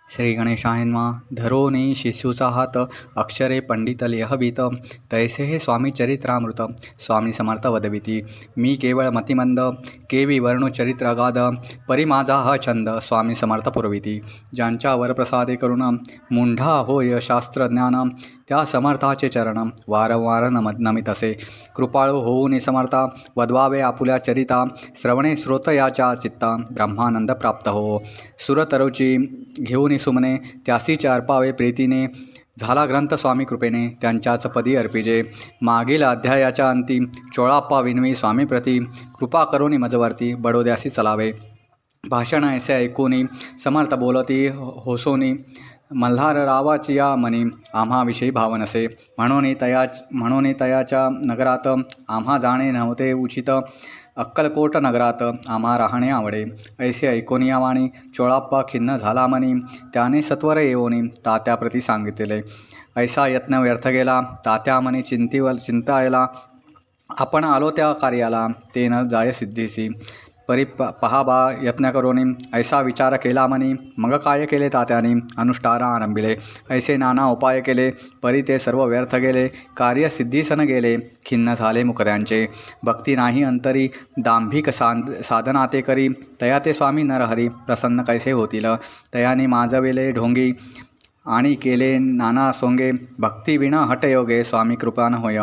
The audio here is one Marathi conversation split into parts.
श्री गणेशाय नमः. धरोनी शिशूचा हात अक्षरे पंडित लिहवीत तैसे हे स्वामी चरित्रामृत. स्वामी समर्थ वदविती. मी केवळ मतिमंद केवी वर्णू चरित्र अगाध परी माझा हा छंद स्वामी समर्थ पुरविती. ज्यांच्या वरप्रसादे करुण मुंढा होय शास्त्रज्ञान त्या समर्थाचे चरण वारंवार नमितसे. कृपाळू होऊन समर्था वदवावे आपुल्या चरिता श्रवणे श्रोतयाच्या चित्ता ब्रह्मानंद प्राप्त हो. सुरतरुची घेऊन सुमने त्यासीच अर्पावे प्रीतीने झाला ग्रंथ स्वामी कृपेने त्यांच्याच पदी अर्पिजे. मागील अध्यायाच्या अंती चोळाप्पा विनवी स्वामीप्रती कृपा करुणी मजवरती बडोद्यासी चलावे. भाषण ऐसे ऐकूनी समर्थ बोलती होसोनी मल्हार रावाची या मनी आम्हाविषयी भावनसे. म्हणून तयाच्या नगरात आम्हा जाणे नव्हते उचित अक्कलकोट नगरात आम्हा राहणे आवडे. ऐसे ऐकून या वाणी चोळाप्पा खिन्न झाला मनी त्याने सत्वर येऊनी तात्याप्रती सांगितले. ऐसा यत्न व्यर्थ गेला तात्या मनी चिंतायला आपण आलो त्या कार्याला ते न जाय सिद्धीसी. परी पहाबा यत्न करोनी ऐसा विचार केला मनी मग काय केले तात्याने अनुष्ठान आरंभिले. ऐसे नाना उपाय केले परी ते सर्व व्यर्थ गेले कार्य सिद्धीस न गेले. खिन्न झाले मुकद्यांचे भक्ती नाही अंतरी दांभिक साधना ते करी तया ते स्वामी नरहरी प्रसन्न कैसे होतील. तयाने माजविले ढोंगी आणि केले नाना सोंगे भक्ती विना हटयोगे स्वामी कृपान होय.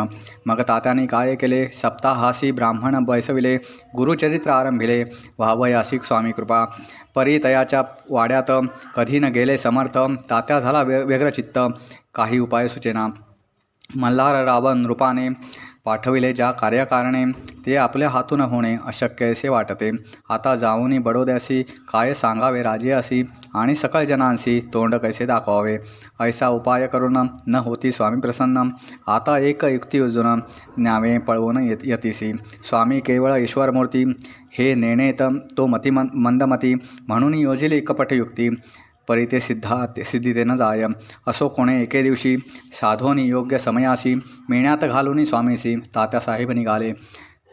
मग तात्याने काय केले सप्ताहासी ब्राह्मण बैसविले गुरुचरित्र आरंभिले व्हावयासी स्वामी कृपा. परी तयाच्या वाड्यात कधी न गेले समर्थ तात्या झाला व्यग्र चित्त काही उपाय सुचेना. मल्हार रावण रूपाने पाठविले ज्या कार्यकारणे ते आपल्या हातून होणे अशक्य असे वाटते. आता जाऊनी बडोद्यासी काय सांगावे राजे असी आणि सकळ जनांसी तोंड कैसे दाखवावे. ऐसा उपाय करून न होती स्वामी प्रसन्न. आता एक युक्ती उजून न्यावे पळवून यतीसी. स्वामी केवळ ईश्वरमूर्ती हे नेणेत तो मंदमती म्हणून योजिली कपट युक्ती. परी ते सिद्धीते न जाय. असो कोणे एके दिवशी साधोनी योग्य समयासी मेण्यात घालून स्वामीसी तात्यासाहेब निघाले.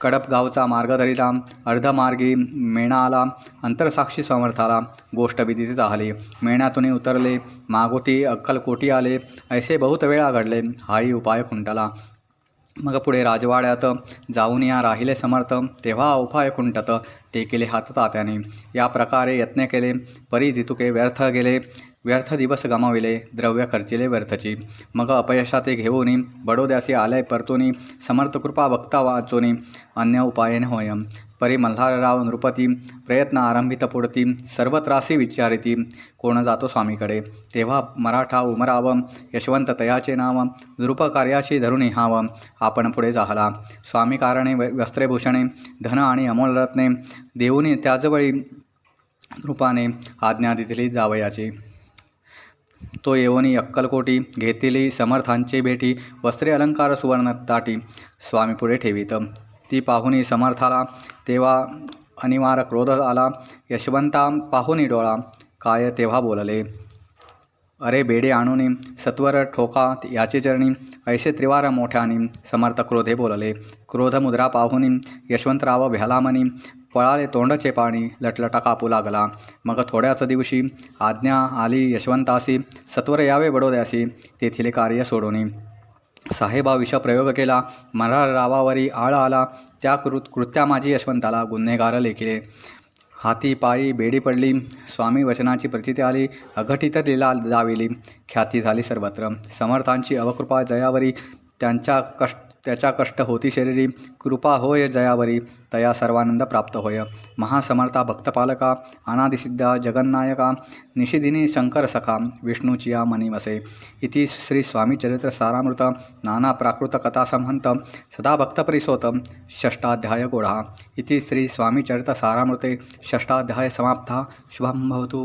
कडप गावचा मार्ग धरिला अर्धमार्गी मेणा आला अंतरसाक्षी समर्थाला गोष्ट विदित झाली. मेण्यातून उतरले मागोती अक्कलकोटी आले ऐसे बहुत वेळा घडले हाही उपाय खुंटला. मग पुढे राजवाड्यात जाऊन या राहिले समर्थ तेव्हा उपाय खुंटत टेकेले हात तात्याने. या प्रकारे यत्न केले परी तितुके व्यर्थ गेले व्यर्थ दिवस गमाविले द्रव्य खर्चिले व्यर्थची. मग अपयशाते घेऊनी बडोद्यासी आलय परतुनी समर्थ कृपा बघता वाचोनी अन्य उपायने होय. परी मल्हारराव नृपती प्रयत्न आरंभित पुढती सर्व त्रासी विचारिती कोण जातो स्वामीकडे. तेव्हा मराठा उमराव यशवंत तयाचे नाव नृपकार्याशी धरून हाव आपण पुढे जाहला. स्वामी कारणे वस्त्रेभूषणे धन आणि अमोल रत्ने देऊनी त्याजवळी रूपाने आज्ञा दिली जावयाची. तो येऊनी अक्कलकोटी घेतली समर्थांचे भेटी वस्त्रे अलंकार सुवर्ण ताटी स्वामी पुढे ठेवीत. ती पाहुनी समर्थाला तेव्हा अनिवार क्रोध आला. यशवंता पाहुनी डोळा काय तेव्हा बोलले अरे बेडे आणूनी सत्वर ठोका याचे चरणी ऐसे त्रिवार मोठ्यानी. समर्थ क्रोधे बोलले. क्रोध मुद्रा पाहुनी यशवंतराव भ्यालामनी पळाले तोंडचे पाणी लटलटा कापू लागला. मग थोड्याच दिवशी आज्ञा आली यशवंतासी सत्वर यावे बडोद्यासी तेथील कार्य सोडोनी. साहेबा विष प्रयोग केला मल्हाररावावरी आळ आला त्या कृत्या माझी यशवंताला गुन्हेगार लेखिले. हाती पायी बेडी पडली स्वामी वचनाची प्रचिती आली अघटित लीला दाविली ख्याती झाली सर्वत्र. समर्थांची अवकृपा जयावरी त्याच्या कष्ट होती शरीरी कृपा होय जयावरी तया सर्वानंद प्राप्त होय. महासमर्था भक्तपालका अनादिसिद्धा जगन्नायका निशिदिनी शंकर सखा विष्णूची या मनी वसे. इति श्री स्वामी चरित्र सारामृत नाना प्राकृत कथा संहंत सदा भक्तपरिसोत षष्ठाध्याय गोढा. इति श्री स्वामी चरित्र सारामृते षष्ठाध्याय समाप्ता. शुभं भवतु.